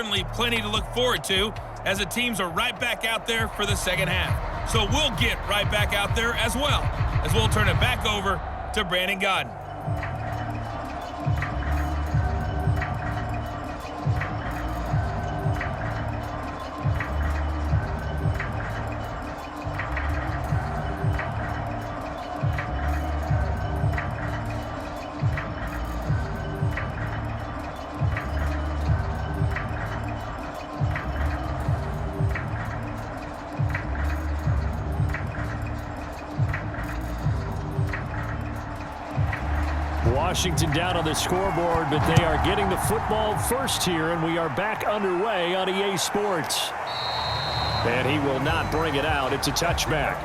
certainly plenty to look forward to as the teams are right back out there for the second half. So we'll get right back out there as well, as we'll turn it back over to Brandon Godden. Washington down on the scoreboard, but they are getting the football first here, and we are back underway on EA Sports. And he will not bring it out. It's a touchback.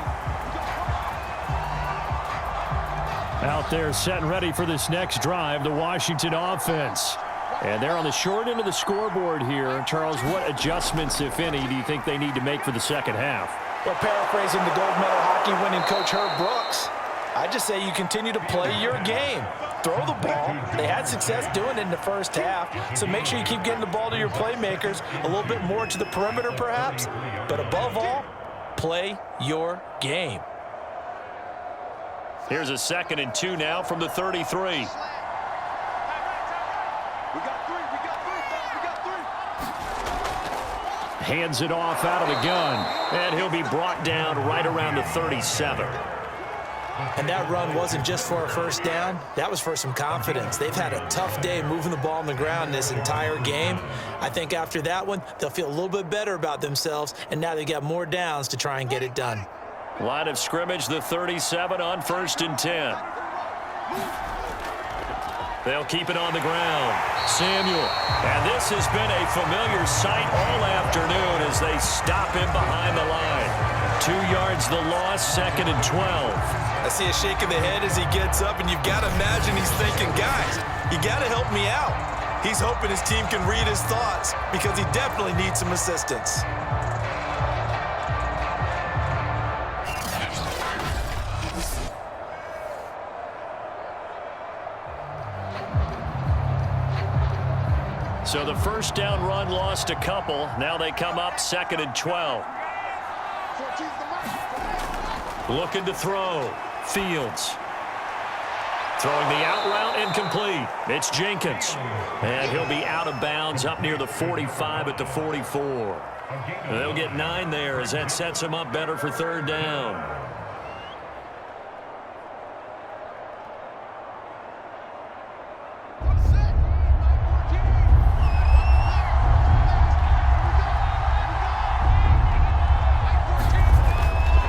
Out there set and ready for this next drive, the Washington offense. And they're on the short end of the scoreboard here. Charles, what adjustments, if any, do you think they need to make for the second half? Well, paraphrasing the gold medal hockey winning coach Herb Brooks, I just say you continue to play your game. Throw the ball. They had success doing it in the first half, so make sure you keep getting the ball to your playmakers, a little bit more to the perimeter perhaps, but above all, play your game. Here's a 2nd and 2 now from the 33. Hands it off out of the gun, and he'll be brought down right around the 37. And that run wasn't just for a first down. That was for some confidence. They've had a tough day moving the ball on the ground this entire game. I think after that one, they'll feel a little bit better about themselves, and now they've got more downs to try and get it done. Line of scrimmage, the 37 on 1st and 10. They'll keep it on the ground. Samuel. And this has been a familiar sight all afternoon as they stop him behind the line. 2 yards the loss, 2nd and 12. I see a shake of the head as he gets up, and you've got to imagine he's thinking, guys, you got to help me out. He's hoping his team can read his thoughts because he definitely needs some assistance. So the first down run lost a couple. Now they come up 2nd and 12. Looking to throw. Fields. Throwing the out route incomplete. It's Jenkins. And he'll be out of bounds up near the 45 at the 44. They'll get 9 there as that sets them up better for 3rd down.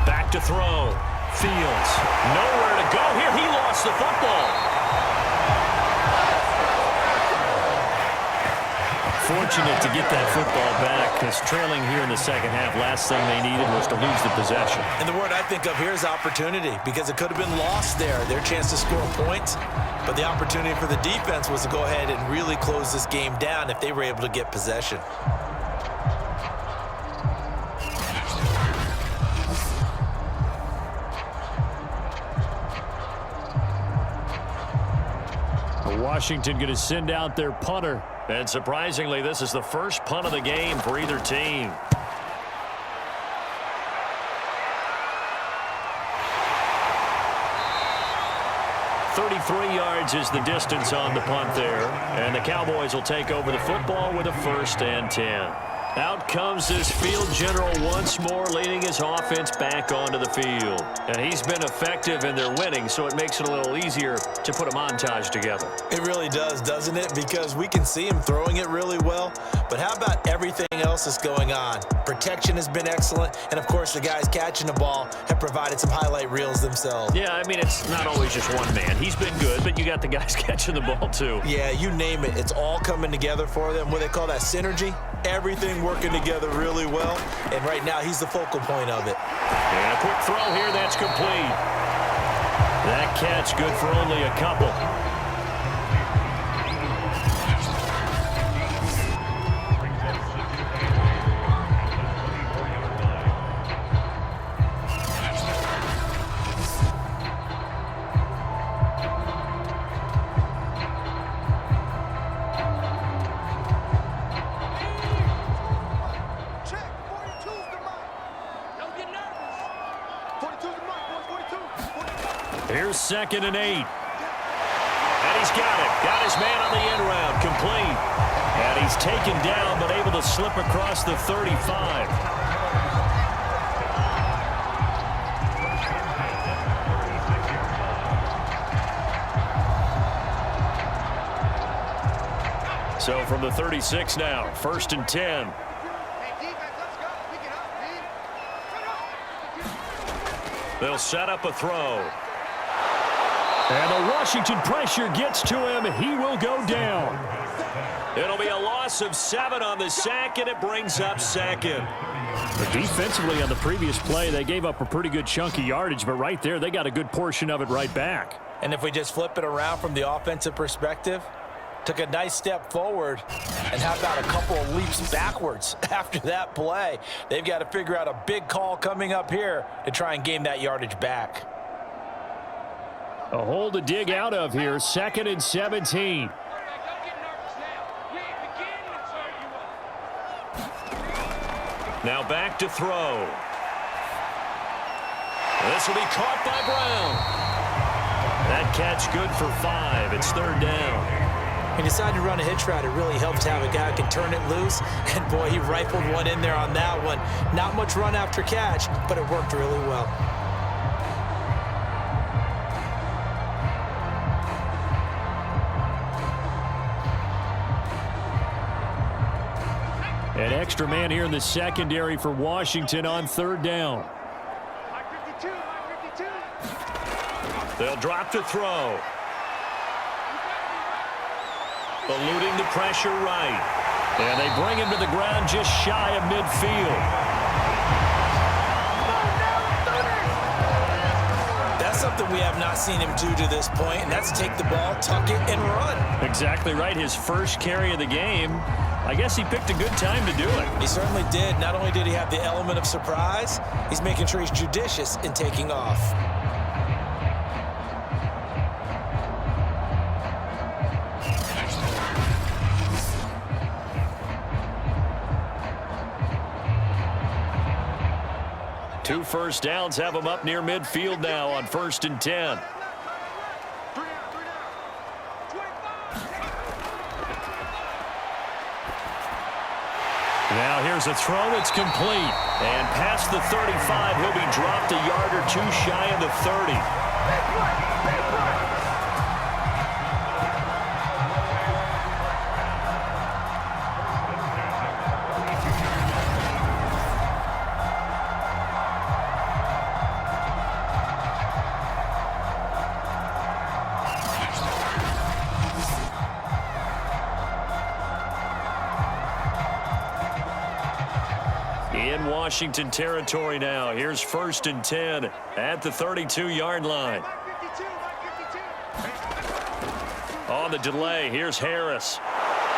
Back to throw. Fields. Nowhere to go here. He lost the football. Fortunate to get that football back because trailing here in the second half, last thing they needed was to lose the possession. And the word I think of here is opportunity because it could have been lost there, their chance to score points. But the opportunity for the defense was to go ahead and really close this game down if they were able to get possession. Washington going to send out their punter. And surprisingly, this is the first punt of the game for either team. yards is the distance on the punt there. And the Cowboys will take over the football with a 1st and 10. Out comes this field general once more, leading his offense back onto the field. And he's been effective and they're winning, so it makes it a little easier to put a montage together. It really does, doesn't it? Because we can see him throwing it really well. But how about everything else that's going on? Protection has been excellent. And, of course, the guys catching the ball have provided some highlight reels themselves. Yeah, I mean, it's not always just one man. He's been good, but you got the guys catching the ball, too. Yeah, you name it. It's all coming together for them. What they call that synergy. Everything working together really well. And right now, he's the focal point of it. And a quick throw here. That's complete. That catch good for only a couple. Here's 2nd and 8. And he's got it. Got his man on the end round. Complete. And he's taken down but able to slip across the 35. So from the 36 now, 1st and 10. They'll set up a throw. And the Washington pressure gets to him. He will go down. It'll be a loss of 7 on the sack, and it brings up 2nd. But defensively on the previous play, they gave up a pretty good chunk of yardage, but right there, they got a good portion of it right back. And if we just flip it around from the offensive perspective, took a nice step forward, and how about a couple of leaps backwards after that play? They've got to figure out a big call coming up here to try and gain that yardage back. A hole to dig out of here, 2nd and 17. Now back to throw. This will be caught by Brown. That catch good for 5. It's 3rd down. He decided to run a hitch route. It really helps to have a guy who can turn it loose. And, boy, he rifled one in there on that one. Not much run after catch, but it worked really well. An extra man here in the secondary for Washington on 3rd down. They'll drop to throw. Eluding the pressure right. And they bring him to the ground just shy of midfield. That's something we have not seen him do to this point, and that's take the ball, tuck it, and run. Exactly right. His first carry of the game. I guess he picked a good time to do it. He certainly did. Not only did he have the element of surprise, he's making sure he's judicious in taking off. Two first downs have him up near midfield now on 1st and 10. Now here's a throw. It's complete. And past the 35, he'll be dropped a yard or 2 shy of the 30. In Washington territory now. Here's 1st and 10 at the 32-yard line. On the delay, here's Harris.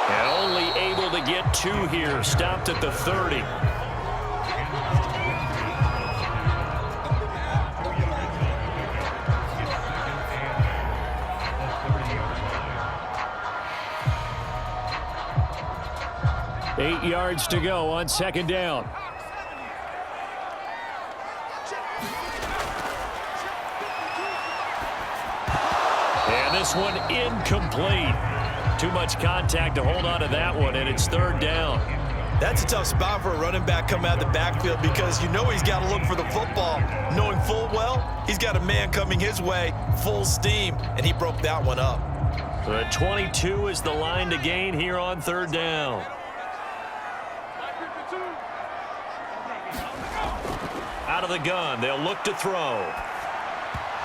And only able to get 2 here. Stopped at the 30. Eight yards to go on 2nd down. And this one incomplete. Too much contact to hold on to that one, and it's 3rd down. That's a tough spot for a running back coming out of the backfield because you know he's got to look for the football, knowing full well he's got a man coming his way, full steam, and he broke that one up. The 22 is the line to gain here on 3rd down. Out of the gun, they'll look to throw.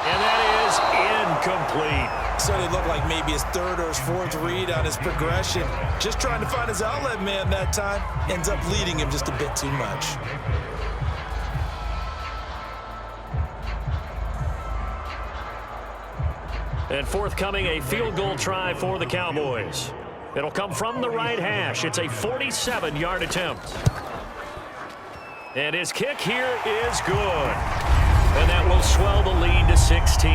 And that is incomplete. Certainly looked like maybe his 3rd or his 4th read on his progression. Just trying to find his outlet man that time. Ends up leading him just a bit too much. And forthcoming, a field goal try for the Cowboys. It'll come from the right hash. It's a 47-yard attempt. And his kick here is good. And that will swell the lead to 16.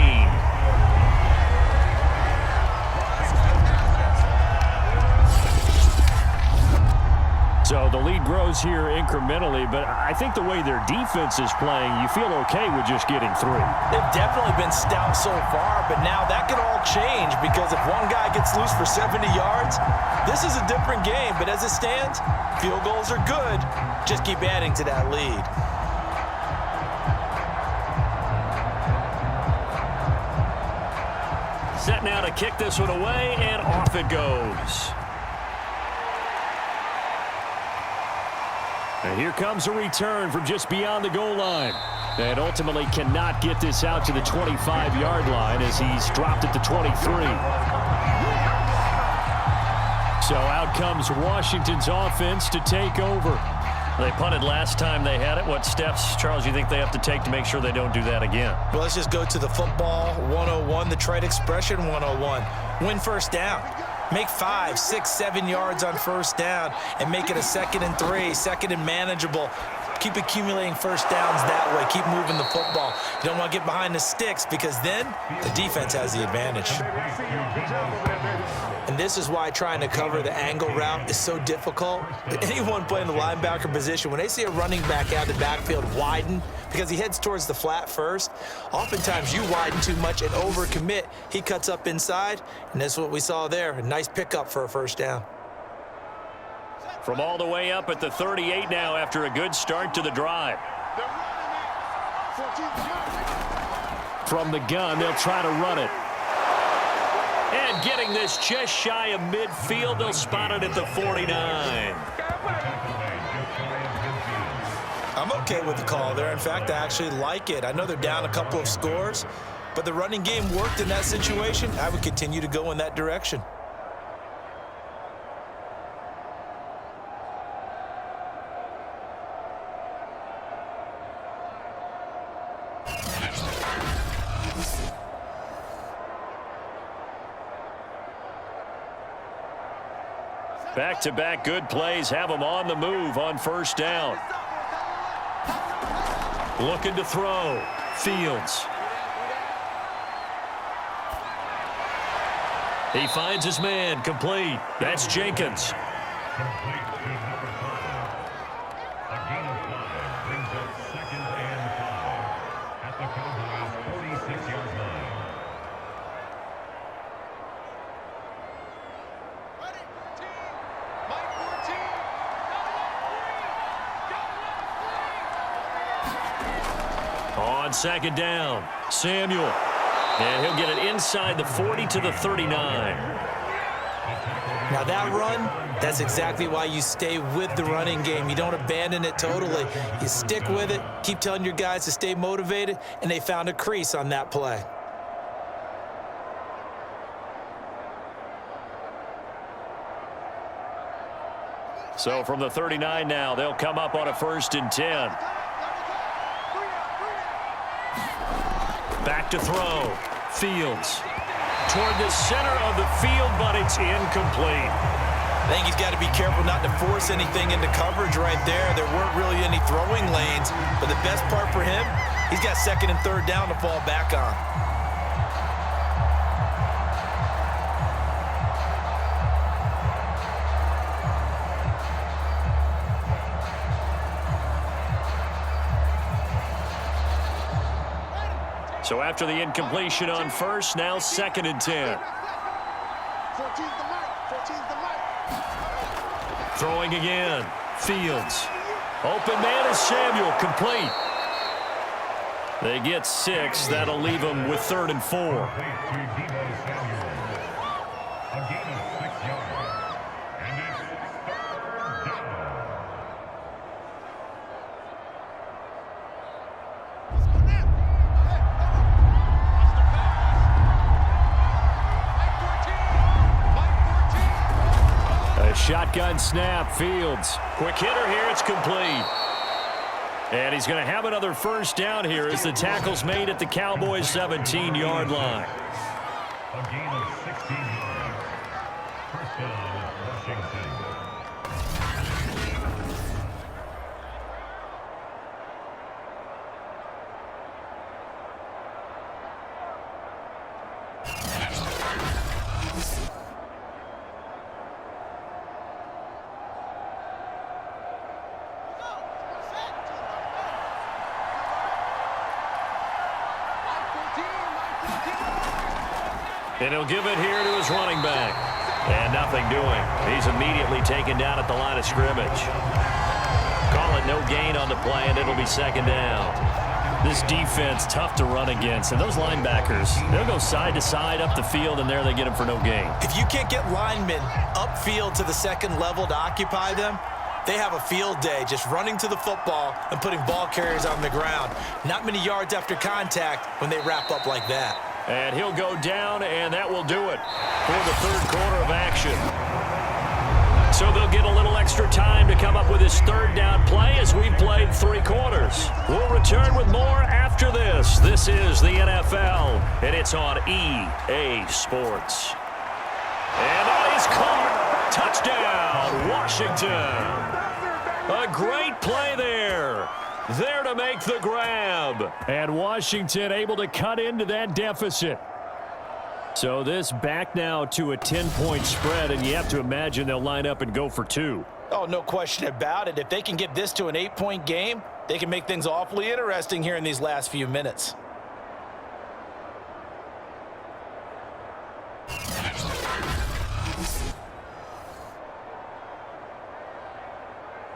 So the lead grows here incrementally, but I think the way their defense is playing, you feel okay with just getting 3. They've definitely been stout so far, but now that could all change because if one guy gets loose for 70 yards, this is a different game. But as it stands, field goals are good. Just keep adding to that lead. Set now to kick this one away, and off it goes. And here comes a return from just beyond the goal line. And ultimately cannot get this out to the 25-yard line as he's dropped at the 23. So out comes Washington's offense to take over. They punted last time they had it. What steps, Charles, you think they have to take to make sure they don't do that again? Well, let's just go to the football 101, the trade expression 101. Win first down. Make 5, 6, 7 yards on first down and make it a 2nd and 3, 2nd and manageable. Keep accumulating first downs that way. Keep moving the football. You don't want to get behind the sticks because then the defense has the advantage. And this is why trying to cover the angle route is so difficult. Anyone playing the linebacker position, when they see a running back out of the backfield widen because he heads towards the flat first, oftentimes you widen too much and overcommit. He cuts up inside, and that's what we saw there. A nice pickup for a first down. From all the way up at the 38 now after a good start to the drive. From the gun, they'll try to run it. And getting this just shy of midfield, they'll spot it at the 49. I'm okay with the call there. In fact, I actually like it. I know they're down a couple of scores, but the running game worked in that situation. I would continue to go in that direction. Back-to-back good plays have them on the move on first down. Looking to throw. Fields. He finds his man. Complete. That's Jenkins. On second down, Samuel. And he'll get it inside the 40 to the 39. Now that run, that's exactly why you stay with the running game. You don't abandon it totally. You stick with it, keep telling your guys to stay motivated, and they found a crease on that play. So from the 39 now, they'll come up on a 1st and 10. Back to throw. Fields. Toward the center of the field, but it's incomplete. I think he's got to be careful not to force anything into coverage right there. There weren't really any throwing lanes, but the best part for him, he's got 2nd and 3rd down to fall back on. So after the incompletion on first, now 2nd and 10. Throwing again. Fields. Open man is Samuel. Complete. They get 6. That'll leave them with 3rd and 4. Shotgun snap, Fields. Quick hitter here, it's complete. And he's going to have another first down here as the tackle's made at the Cowboys' 17-yard line. A gain of 16 yards. First down, Washington. And he'll give it here to his running back. And nothing doing. He's immediately taken down at the line of scrimmage. Call it no gain on the play, and it'll be second down. This defense, tough to run against. And those linebackers, they'll go side to side up the field, and there they get them for no gain. If you can't get linemen upfield to the second level to occupy them, they have a field day just running to the football and putting ball carriers on the ground. Not many yards after contact when they wrap up like that. And he'll go down, and that will do it for the third quarter of action. So they'll get a little extra time to come up with his third down play as we've played 3 quarters. We'll return with more after this. This is the NFL, and it's on EA Sports. And that is caught. Touchdown, Washington. A great play there. There to make the grab. And Washington able to cut into that deficit. So this back now to a 10-point spread, and you have to imagine they'll line up and go for 2. Oh, no question about it. If they can get this to an 8-point game, they can make things awfully interesting here in these last few minutes.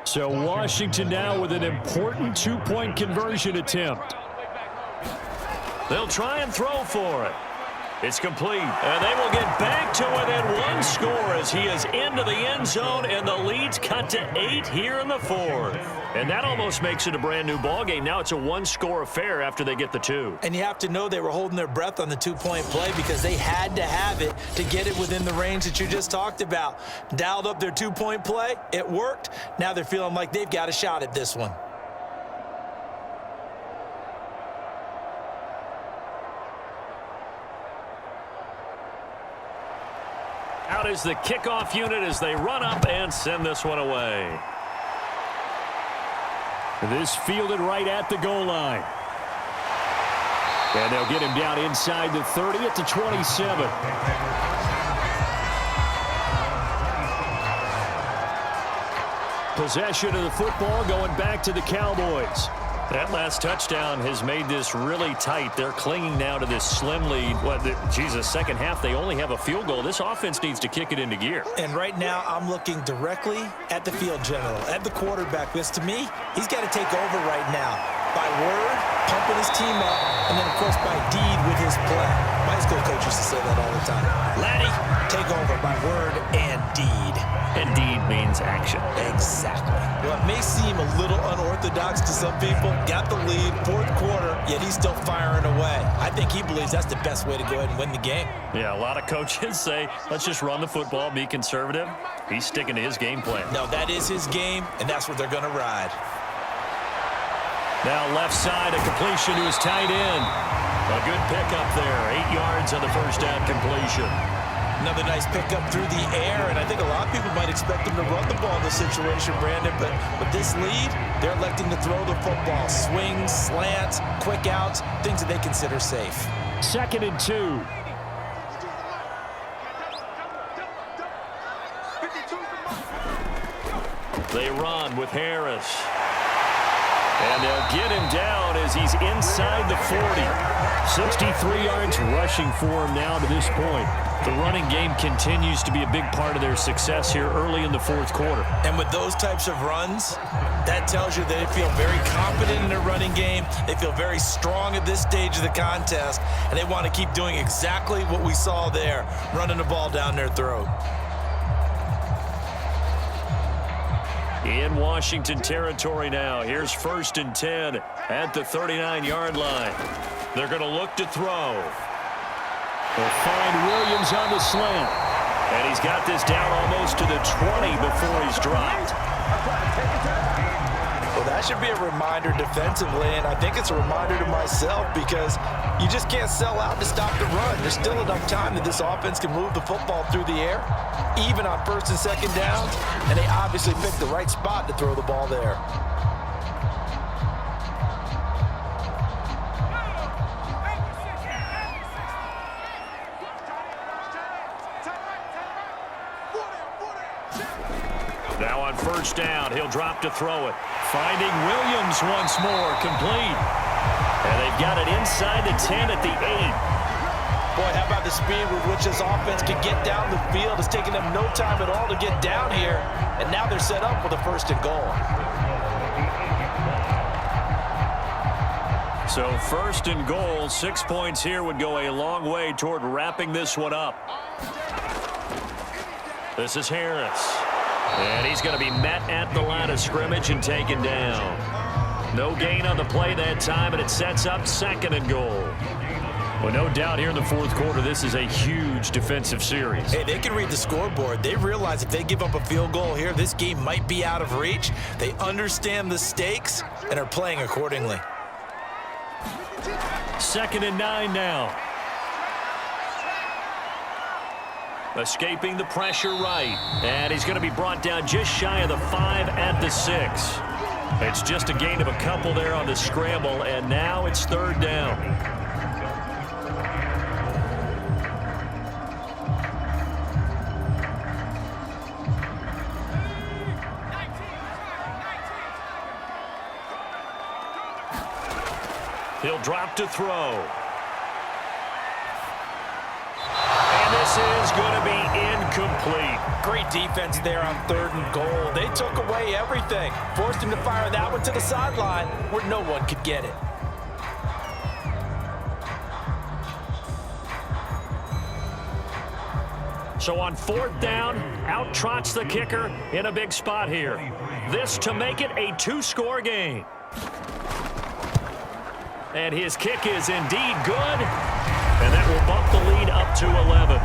So Washington now with an important 2-point conversion attempt. They'll try and throw for it. It's complete, and they will get back to within 1 score as he is into the end zone, and the lead's cut to 8 here in the 4th. And that almost makes it a brand-new ballgame. Now it's a 1-score affair after they get the 2. And you have to know they were holding their breath on the 2-point play because they had to have it to get it within the range that you just talked about. Dialed up their 2-point play. It worked. Now they're feeling like they've got a shot at this one. Out is the kickoff unit as they run up and send this one away. This fielded right at the goal line. And they'll get him down inside the 30 at the 27. Possession of the football going back to the Cowboys. That last touchdown has made this really tight. They're clinging now to this slim lead. Second half, they only have a field goal. This offense needs to kick it into gear. And right now, I'm looking directly at the field general, at the quarterback. Because to me, he's got to take over right now. By word, pumping his team up, and then, of course, by deed with his play. My high school coach used to say that all the time. Laddie, take over by word and deed. And deed means action. Exactly. Well, it may seem a little unorthodox to some people. Got the lead, 4th quarter, yet he's still firing away. I think he believes that's the best way to go ahead and win the game. Yeah, a lot of coaches say, let's just run the football, be conservative. He's sticking to his game plan. No, that is his game, and that's what they're going to ride. Now left side, a completion to his tight end. A good pickup there, 8 yards on the first down completion. Another nice pickup through the air, and I think a lot of people might expect them to run the ball in this situation, Brandon, but with this lead, they're electing to throw the football. Swings, slants, quick outs, things that they consider safe. 2nd and 2. They run with Harris. And they'll get him down as he's inside the 40. 63 yards rushing for him now to this point. The running game continues to be a big part of their success here early in the 4th quarter. And with those types of runs, that tells you they feel very confident in their running game. They feel very strong at this stage of the contest, and they want to keep doing exactly what we saw there, running the ball down their throat. In Washington territory now. Here's 1st and 10 at the 39-yard line. They're going to look to throw. They'll find Williams on the slant. And he's got this down almost to the 20 before he's dropped. Well, that should be a reminder defensively, and I think it's a reminder to myself because you just can't sell out to stop the run. There's still enough time that this offense can move the football through the air, even on 1st and 2nd downs, and they obviously picked the right spot to throw the ball there. Now on 1st down, he'll drop to throw it. Finding Williams once more, complete. And they've got it inside the 10 at the 8. Boy, how about the speed with which this offense can get down the field? It's taking them no time at all to get down here, and now they're set up with a 1st and goal. So 1st and goal, 6 points here would go a long way toward wrapping this one up. This is Harris. And he's going to be met at the line of scrimmage and taken down. No gain on the play that time, and it sets up 2nd and goal. Well, no doubt here in the 4th quarter, this is a huge defensive series. Hey, they can read the scoreboard. They realize if they give up a field goal here, this game might be out of reach. They understand the stakes and are playing accordingly. 2nd and 9 now. Escaping the pressure right. And he's going to be brought down just shy of the 5 at the 6. It's just a gain of a couple there on the scramble, and now it's 3rd down. He'll drop to throw. And this is going to be incomplete. Great defense there on 3rd and goal. They took away everything. Forced him to fire that one to the sideline where no one could get it. So on 4th down, out trots the kicker in a big spot here. This to make it a 2-score game. And his kick is indeed good. And that will bump the lead up to 11.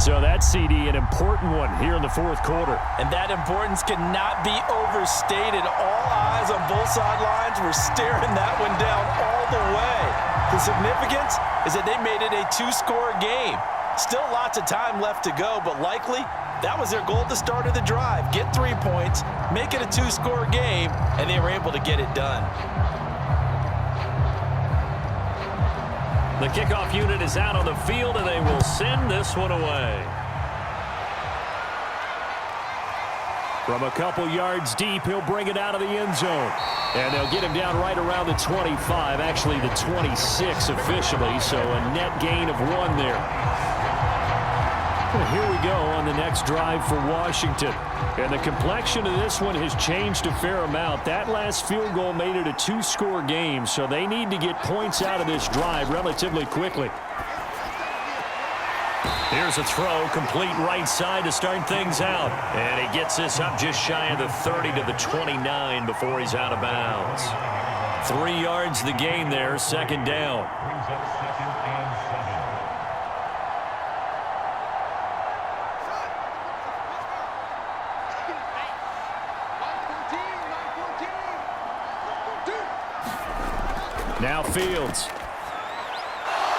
So that CD, an important one here in the 4th quarter. And that importance cannot be overstated. All eyes on both sidelines were staring that one down all the way. The significance is that they made it a 2-score game. Still lots of time left to go, but likely that was their goal at the start of the drive. Get 3 points, make it a 2-score game, and they were able to get it done. The kickoff unit is out on the field, and they will send this one away. From a couple yards deep, he'll bring it out of the end zone. And they'll get him down right around the 25, actually the 26 officially, so a net gain of 1 there. Well, here we go on the next drive for Washington. And the complexion of this one has changed a fair amount. That last field goal made it a 2-score game, so they need to get points out of this drive relatively quickly. Here's a throw, complete right side to start things out. And he gets this up just shy of the 30 to the 29 before he's out of bounds. 3 yards the gain there, 2nd down. Brings up 2nd and 7. Now Fields.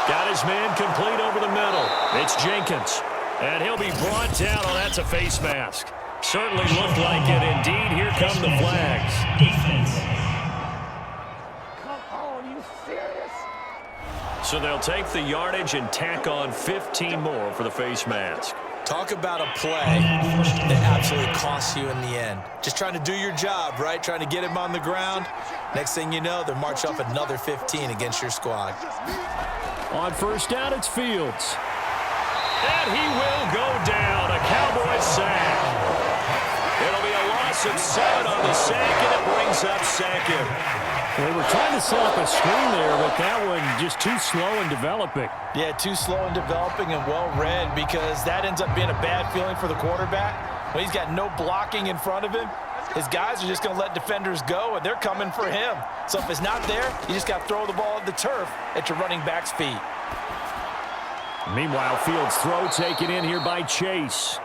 Got his man complete over the middle. It's Jenkins. And he'll be brought down. Oh, that's a face mask. Certainly looked like it. Indeed, here come the flags. Come on, you serious? So they'll take the yardage and tack on 15 more for the face mask. Talk about a play that absolutely costs you in the end. Just trying to do your job, right? Trying to get him on the ground. Next thing you know, they're marching off another 15 against your squad. On 1st down, it's Fields. And he will go down. A Cowboys sack. It'll be a loss of 7 on the sack, and it brings up 2nd. They were trying to set up a screen there, but that one just too slow in developing. Yeah, too slow in developing and well read, because that ends up being a bad feeling for the quarterback. When he's got no blocking in front of him, his guys are just going to let defenders go, and they're coming for him. So if it's not there, you just got to throw the ball at the turf at your running back's feet. Meanwhile, Fields' throw taken in here by Chase.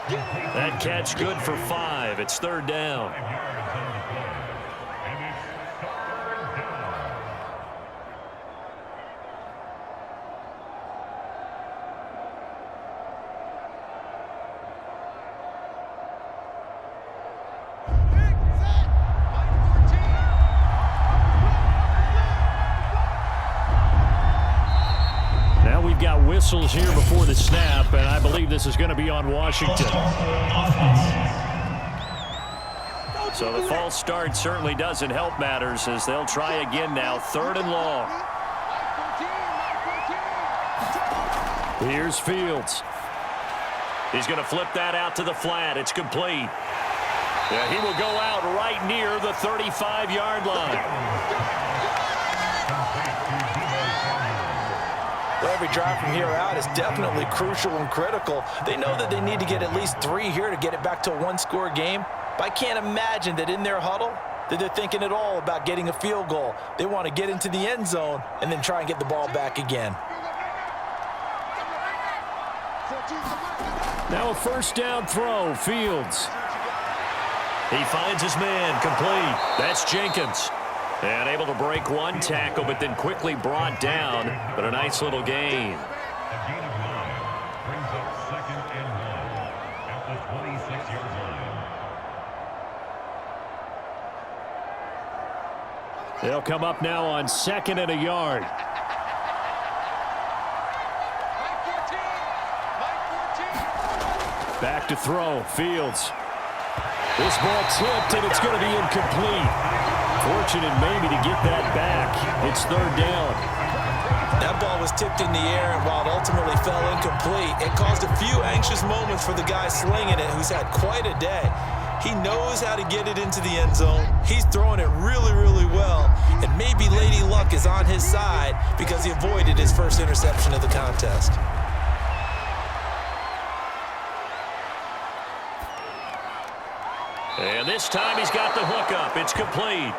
That catch good for 5. It's 3rd down. Now we've got whistles here before the snap, and I believe this is going to be on Washington. So the false start certainly doesn't help matters as they'll try again now, 3rd and long. Here's Fields. He's going to flip that out to the flat. It's complete. Yeah, he will go out right near the 35-yard line. Well, every drive from here out is definitely crucial and critical. They know that they need to get at least 3 here to get it back to a one-score game. But I can't imagine that in their huddle that they're thinking at all about getting a field goal. They want to get into the end zone and then try and get the ball back again. Now a 1st down throw, Fields. He finds his man, complete. That's Jenkins. And able to break one tackle, but then quickly brought down. But a nice little gain. A gain of 9 brings up 2nd and 1 at the 26-yard line. They'll come up now on 2nd and a yard. Back to throw, Fields. This ball tipped, and it's going to be incomplete. Fortunate maybe to get that back. It's 3rd down. That ball was tipped in the air, and while it ultimately fell incomplete, it caused a few anxious moments for the guy slinging it, who's had quite a day. He knows how to get it into the end zone. He's throwing it really, really well, and maybe Lady Luck is on his side because he avoided his first interception of the contest. And this time he's got the hook up. It's complete.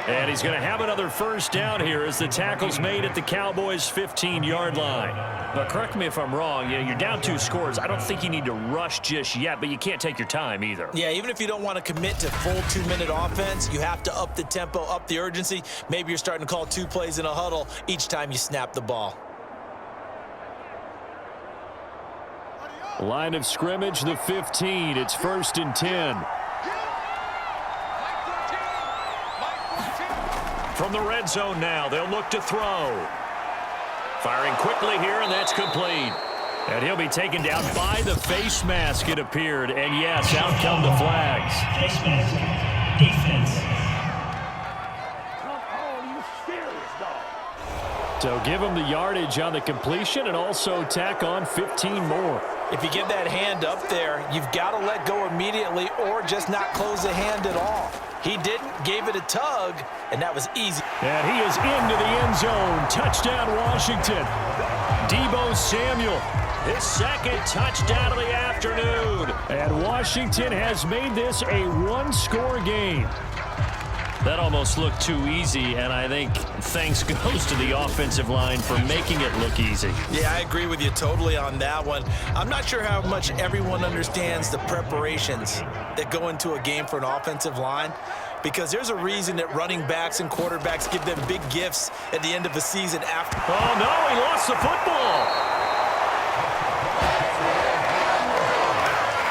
And he's going to have another 1st down here as the tackle's made at the Cowboys' 15-yard line. But correct me if I'm wrong, you're down 2 scores. I don't think you need to rush just yet, but you can't take your time either. Yeah, even if you don't want to commit to full 2-minute offense, you have to up the tempo, up the urgency. Maybe you're starting to call 2 plays in a huddle each time you snap the ball. Line of scrimmage, the 15. It's 1st and 10. From the red zone now, they'll look to throw. Firing quickly here, and that's complete. And he'll be taken down by the face mask, it appeared. And yes, out come the flags. Face mask. Defense. Come on, you serious, dog. So give him the yardage on the completion and also tack on 15 more. If you get that hand up there, you've got to let go immediately or just not close the hand at all. He didn't, gave it a tug, and that was easy. And he is into the end zone. Touchdown, Washington. Deebo Samuel. His 2nd touchdown of the afternoon. And Washington has made this a one-score game. That almost looked too easy, and I think thanks goes to the offensive line for making it look easy. Yeah, I agree with you totally on that one. I'm not sure how much everyone understands the preparations that go into a game for an offensive line, because there's a reason that running backs and quarterbacks give them big gifts at the end of the season after. Oh, no, he lost the football.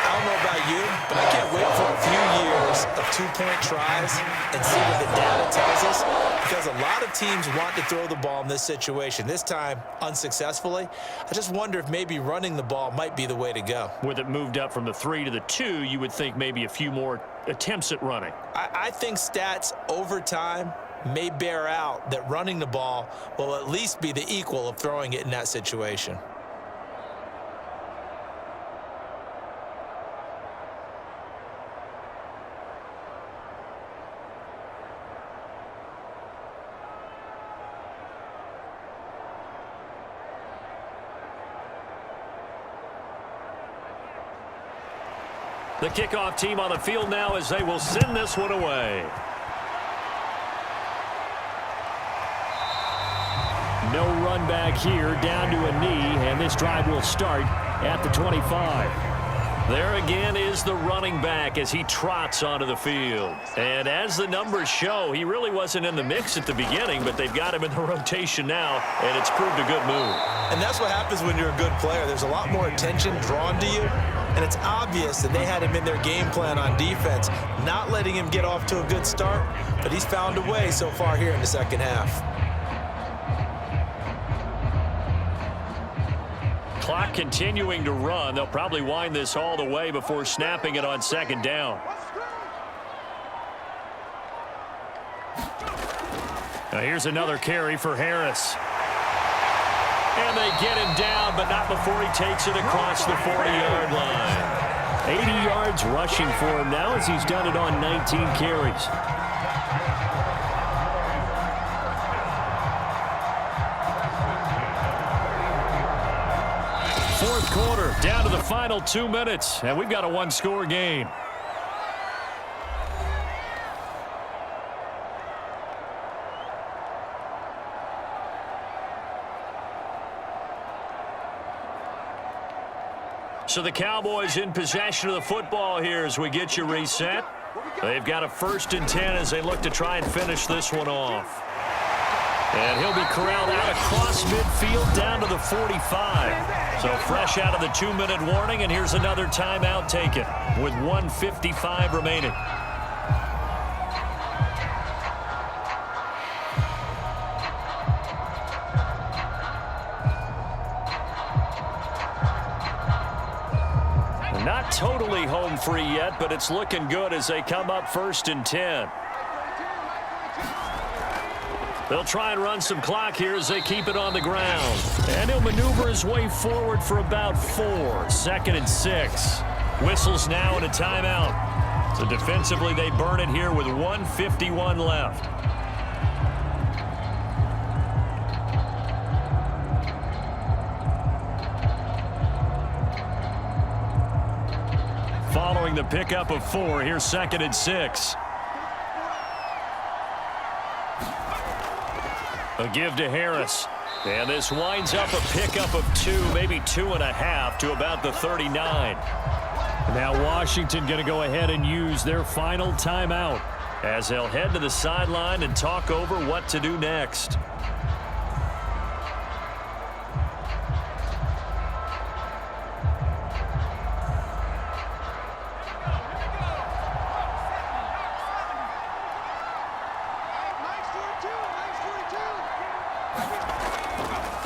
I don't know about you, but I can't wait for a few years of 2-point tries and see what the data tells us, because a lot of teams want to throw the ball in this situation. This time, unsuccessfully. I just wonder if maybe running the ball might be the way to go. With it moved up from the 3 to the 2, you would think maybe a few more attempts at running. I think stats over time may bear out that running the ball will at least be the equal of throwing it in that situation. The kickoff team on the field now as they will send this one away. No run back here, down to a knee, and this drive will start at the 25. There again is the running back as he trots onto the field. And as the numbers show, he really wasn't in the mix at the beginning, but they've got him in the rotation now, and it's proved a good move. And that's what happens when you're a good player. There's a lot more attention drawn to you, and it's obvious that they had him in their game plan on defense, not letting him get off to a good start, but he's found a way so far here in the second half. Clock continuing to run. They'll probably wind this all the way before snapping it on 2nd down. Now here's another carry for Harris. And they get him down, but not before he takes it across the 40-yard line. 80 yards rushing for him now as he's done it on 19 carries. Fourth quarter, down to the final 2 minutes, and we've got a one-score game. So the Cowboys in possession of the football here as we get you reset. They've got a 1st and 10 as they look to try and finish this one off. And he'll be corralled out across midfield down to the 45. So fresh out of the 2-minute warning, and here's another timeout taken with 1:55 remaining. Not totally home free yet, but it's looking good as they come up 1st and 10. They'll try and run some clock here as they keep it on the ground. And he'll maneuver his way forward for about 4. 2nd and 6. Whistles now and a timeout. So defensively they burn it here with 1:51 left. Following the pickup of 4, here's 2nd and 6. A give to Harris. And this winds up a pickup of 2, maybe 2.5 to about the 39. Now Washington going to go ahead and use their final timeout as they'll head to the sideline and talk over what to do next.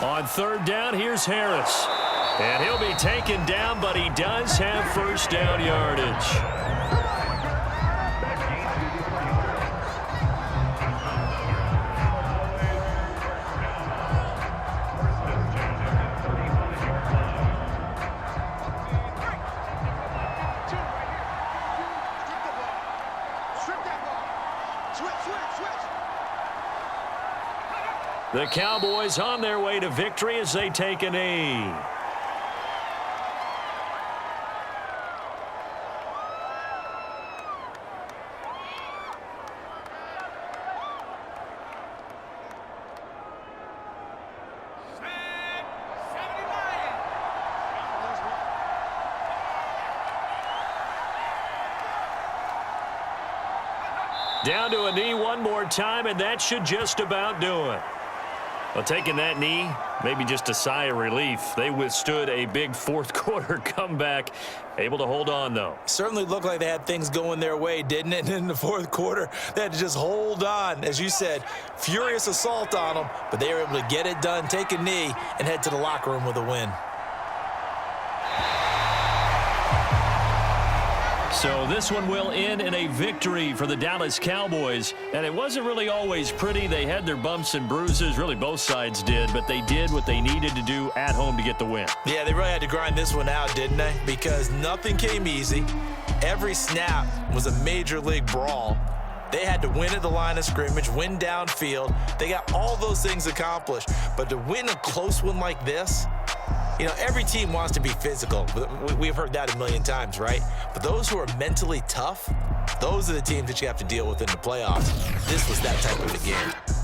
On 3rd down, here's Harris. And he'll be taken down, but he does have 1st down yardage. The Cowboys on their way to victory as they take a knee. Down to a knee one more time, and that should just about do it. Well, taking that knee, maybe just a sigh of relief. They withstood a big 4th quarter comeback. Able to hold on, though. Certainly looked like they had things going their way, didn't it? In the 4th quarter, they had to just hold on. As you said, furious assault on them, but they were able to get it done, take a knee, and head to the locker room with a win. So this one will end in a victory for the Dallas Cowboys. And it wasn't really always pretty. They had their bumps and bruises. Really, both sides did. But they did what they needed to do at home to get the win. Yeah, they really had to grind this one out, didn't they? Because nothing came easy. Every snap was a major league brawl. They had to win at the line of scrimmage, win downfield. They got all those things accomplished. But to win a close one like this, you know, every team wants to be physical. We've heard that a million times, right? But those who are mentally tough, those are the teams that you have to deal with in the playoffs. This was that type of a game.